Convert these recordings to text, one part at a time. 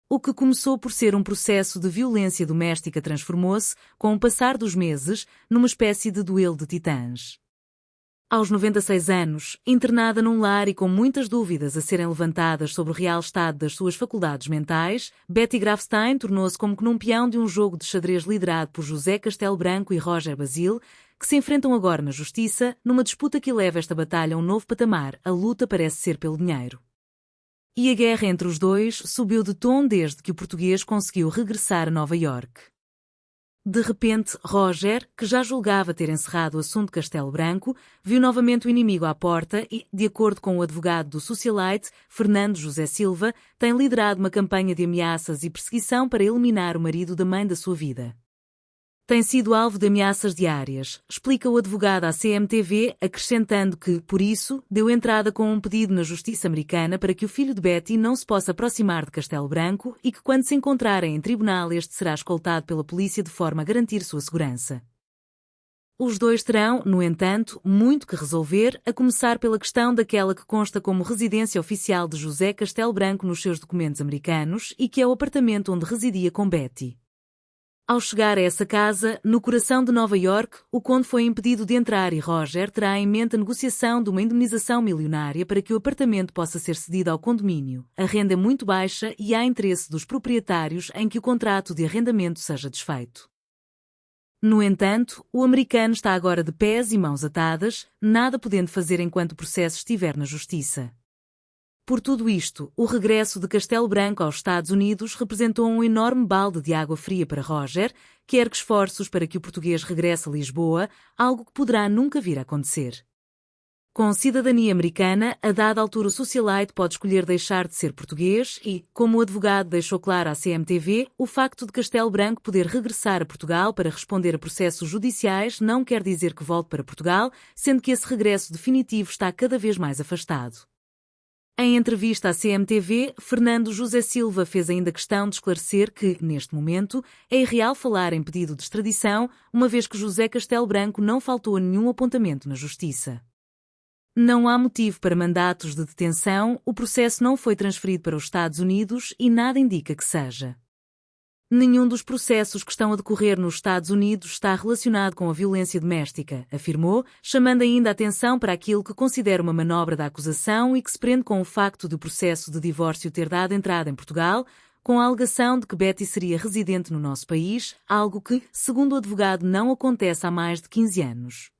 O que começou por ser um processo de violência doméstica transformou-se, com o passar dos meses, numa espécie de duelo de titãs. Aos 96 anos, internada num lar e com muitas dúvidas a serem levantadas sobre o real estado das suas faculdades mentais, Betty Grafstein tornou-se como que num peão de um jogo de xadrez liderado por José Castelo Branco e Roger Basile, que se enfrentam agora na justiça, numa disputa que leva esta batalha a um novo patamar. A luta parece ser pelo dinheiro. E a guerra entre os dois subiu de tom desde que o português conseguiu regressar a Nova Iorque. De repente, Roger, que já julgava ter encerrado o assunto Castelo Branco, viu novamente o inimigo à porta e, de acordo com o advogado do socialite, Fernando José Silva, tem liderado uma campanha de ameaças e perseguição para eliminar o marido da mãe da sua vida. Tem sido alvo de ameaças diárias, explica o advogado à CMTV, acrescentando que, por isso, deu entrada com um pedido na justiça americana para que o filho de Betty não se possa aproximar de Castelo Branco e que, quando se encontrarem em tribunal, este será escoltado pela polícia de forma a garantir sua segurança. Os dois terão, no entanto, muito que resolver, a começar pela questão daquela que consta como residência oficial de José Castelo Branco nos seus documentos americanos e que é o apartamento onde residia com Betty. Ao chegar a essa casa, no coração de Nova Iorque, o conde foi impedido de entrar e Roger terá em mente a negociação de uma indemnização milionária para que o apartamento possa ser cedido ao condomínio. A renda é muito baixa e há interesse dos proprietários em que o contrato de arrendamento seja desfeito. No entanto, o americano está agora de pés e mãos atadas, nada podendo fazer enquanto o processo estiver na justiça. Por tudo isto, o regresso de Castelo Branco aos Estados Unidos representou um enorme balde de água fria para Roger, que ergue esforços para que o português regresse a Lisboa, algo que poderá nunca vir a acontecer. Com cidadania americana, a dada altura o socialite pode escolher deixar de ser português e, como o advogado deixou claro à CMTV, o facto de Castelo Branco poder regressar a Portugal para responder a processos judiciais não quer dizer que volte para Portugal, sendo que esse regresso definitivo está cada vez mais afastado. Em entrevista à CMTV, Fernando José Silva fez ainda questão de esclarecer que, neste momento, é irreal falar em pedido de extradição, uma vez que José Castelo Branco não faltou a nenhum apontamento na justiça. Não há motivo para mandatos de detenção, o processo não foi transferido para os Estados Unidos e nada indica que seja. Nenhum dos processos que estão a decorrer nos Estados Unidos está relacionado com a violência doméstica, afirmou, chamando ainda a atenção para aquilo que considera uma manobra da acusação e que se prende com o facto de o processo de divórcio ter dado entrada em Portugal, com a alegação de que Betty seria residente no nosso país, algo que, segundo o advogado, não acontece há mais de 15 anos.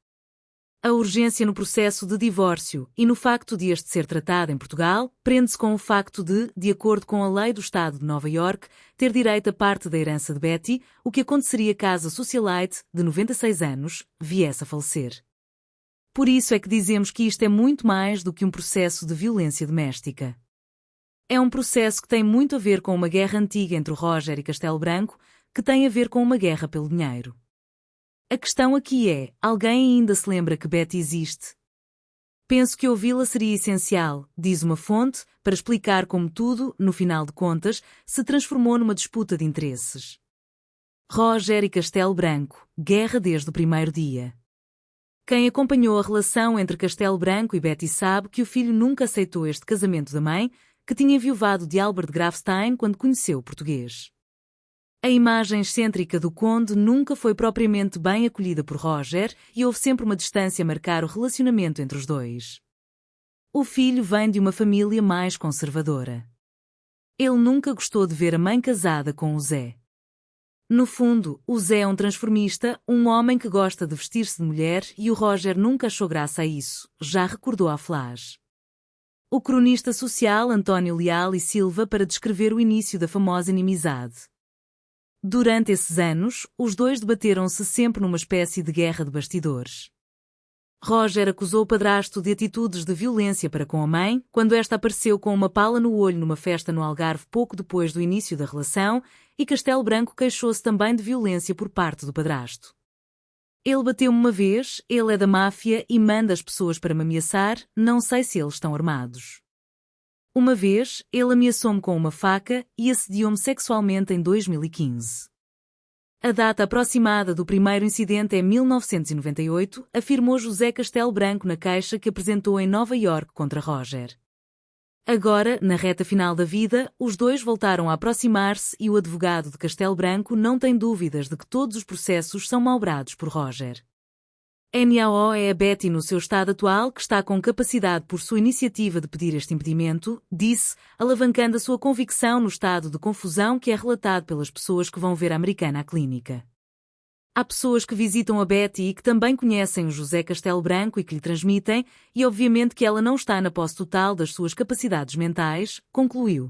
A urgência no processo de divórcio e no facto de este ser tratado em Portugal prende-se com o facto de acordo com a lei do Estado de Nova Iorque, ter direito a parte da herança de Betty, o que aconteceria caso a socialite, de 96 anos, viesse a falecer. Por isso é que dizemos que isto é muito mais do que um processo de violência doméstica. É um processo que tem muito a ver com uma guerra antiga entre o Roger e Castelo Branco, que tem a ver com uma guerra pelo dinheiro. A questão aqui é, alguém ainda se lembra que Betty existe? Penso que ouvi-la seria essencial, diz uma fonte, para explicar como tudo, no final de contas, se transformou numa disputa de interesses. Roger e Castelo Branco, guerra desde o primeiro dia. Quem acompanhou a relação entre Castelo Branco e Betty sabe que o filho nunca aceitou este casamento da mãe, que tinha enviuvado de Albert Grafstein quando conheceu o português. A imagem excêntrica do conde nunca foi propriamente bem acolhida por Roger e houve sempre uma distância a marcar o relacionamento entre os dois. O filho vem de uma família mais conservadora. Ele nunca gostou de ver a mãe casada com o Zé. No fundo, o Zé é um transformista, um homem que gosta de vestir-se de mulher e o Roger nunca achou graça a isso, já recordou a Flash. O cronista social António Leal e Silva para descrever o início da famosa inimizade. Durante esses anos, os dois debateram-se sempre numa espécie de guerra de bastidores. Roger acusou o padrasto de atitudes de violência para com a mãe, quando esta apareceu com uma pala no olho numa festa no Algarve pouco depois do início da relação, e Castelo Branco queixou-se também de violência por parte do padrasto. Ele bateu-me uma vez, ele é da máfia e manda as pessoas para me ameaçar, não sei se eles estão armados. Uma vez, ele ameaçou-me com uma faca e assediou-me sexualmente em 2015. A data aproximada do primeiro incidente é 1998, afirmou José Castelo Branco na queixa que apresentou em Nova Iorque contra Roger. Agora, na reta final da vida, os dois voltaram a aproximar-se e o advogado de Castelo Branco não tem dúvidas de que todos os processos são malbrados por Roger. NAO é a Betty no seu estado atual que está com capacidade por sua iniciativa de pedir este impedimento, disse, alavancando a sua convicção no estado de confusão que é relatado pelas pessoas que vão ver a americana à clínica. Há pessoas que visitam a Betty e que também conhecem o José Castelo Branco e que lhe transmitem, e obviamente que ela não está na posse total das suas capacidades mentais, concluiu.